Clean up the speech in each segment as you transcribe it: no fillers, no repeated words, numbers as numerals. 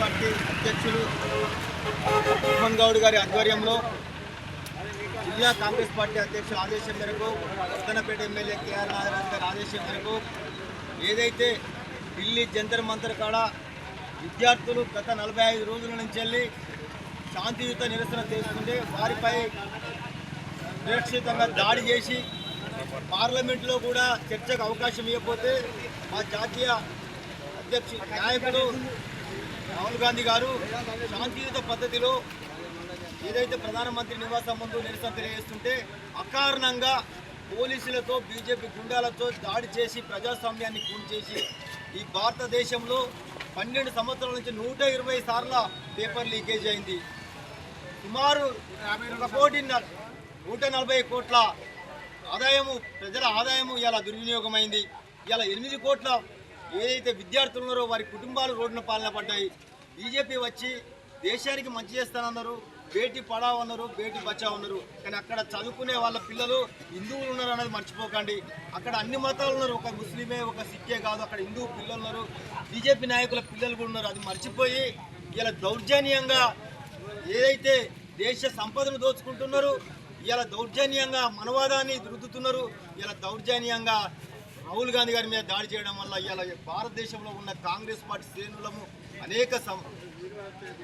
Congress party అధ్యక్షులు మోహన్ గౌడ్ గారి ఆధ్వర్యంలో జిల్లా కాంగ్రెస్ పార్టీ అధ్యక్షుల ఆదేశం మేరకు వర్ధనపేట ఎమ్మెల్యే కేఆర్ నాగరాజు గారి ఆదేశం మేరకు ఏదైతే ఢిల్లీ జంతర్ మంతర్ కాడ విద్యార్థులు గత 45 రోజుల నుంచి వెళ్ళి శాంతియుత నిరసన చేస్తుంటే వారిపై సురక్షితంగా దాడి చేసి పార్లమెంట్లో కూడా చర్చకు అవకాశం ఇవ్వకపోతే మా జాతీయ నాయకుడు రాహుల్ గాంధీ గారు శాంతియుత పద్ధతిలో ఏదైతే ప్రధానమంత్రి నివాసం ముందు నిరసన తెలియజేస్తుంటే అకారణంగా పోలీసులతో బీజేపీ గుండాలతో దాడి చేసి ప్రజాస్వామ్యాన్ని కూల్ చేసి ఈ భారతదేశంలో 12 సంవత్సరాల నుంచి 120 సార్ల పేపర్ లీకేజ్ అయింది. సుమారు 140 కోట్ల ఆదాయము ప్రజల ఆదాయము ఇలా దుర్వినియోగమైంది. ఇలా 8 కోట్ల ఏదైతే విద్యార్థులు ఉన్నారో వారి కుటుంబాలు రోడ్డున పాలన పడ్డాయి. బీజేపీ వచ్చి దేశానికి మంచి చేస్తానన్నారు, బేటీ పడావ్ అన్నారు, బేటీ బచావ్ అన్నారు. కానీ అక్కడ చదువుకునే వాళ్ళ పిల్లలు హిందువులు ఉన్నారు అన్నది మర్చిపోకండి. అక్కడ అన్ని మతాలు ఉన్నారు, ఒక ముస్లిమే ఒక సిక్కే కాదు, అక్కడ హిందూ పిల్లలు ఉన్నారు, బీజేపీ నాయకుల పిల్లలు కూడా ఉన్నారు. అది మర్చిపోయి ఇలా దౌర్జన్యంగా ఏదైతే దేశ సంపదను దోచుకుంటున్నారు, ఇలా దౌర్జన్యంగా మనవాదాన్ని రుద్దుతున్నారు. ఇలా దౌర్జన్యంగా రాహుల్ గాంధీ గారి మీద దాడి చేయడం వల్ల ఇలా భారతదేశంలో ఉన్న కాంగ్రెస్ పార్టీ శ్రేణులము అనేక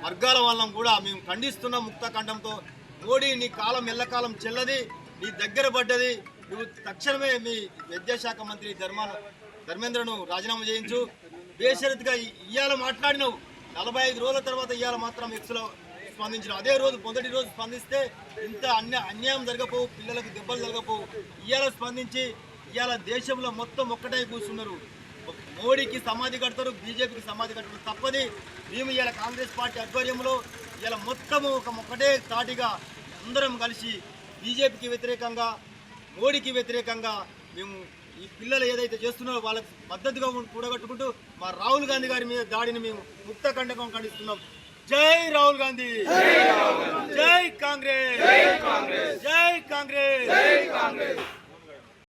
వర్గాల వల్ల కూడా మేము ఖండిస్తున్నాం ముక్తఖండంతో. మోడీ నీ కాలం ఎల్లకాలం చెల్లది, నీ దగ్గర పడ్డది, నువ్వు తక్షణమే మీ విద్యాశాఖ మంత్రి ధర్మేంద్రను రాజీనామా చేయించు. బేషరతుగా ఇవాళ మాట్లాడినావు, 45 రోజుల తర్వాత ఇవాళ మాత్రం ఎక్స్లో స్పందించిన. అదే రోజు మొదటి రోజు స్పందిస్తే ఇంత అన్యాయం జరగపోవు, పిల్లలకు దెబ్బలు జరగపోవు. ఇవాళ స్పందించి ఇవాళ దేశంలో మొత్తం ఒక్కటే కూర్చున్నారు. మోడీకి సమాధి కడతారు, బీజేపీకి సమాధి కడతారు. తప్పది. మేము ఇవాళ కాంగ్రెస్ పార్టీ ఆధ్వర్యంలో ఇలా మొత్తము ఒక్కటే తాటిగా అందరం కలిసి బీజేపీకి వ్యతిరేకంగా, మోడీకి వ్యతిరేకంగా మేము ఈ పిల్లలు ఏదైతే చేస్తున్నారో వాళ్ళకి మద్దతుగా కూడగట్టుకుంటూ మా రాహుల్ గాంధీ గారి మీద దాడిని మేము ముక్తఖండకం ఖండిస్తున్నాం. జై రాహుల్ గాంధీ, జై కాంగ్రెస్, జై కాంగ్రెస్.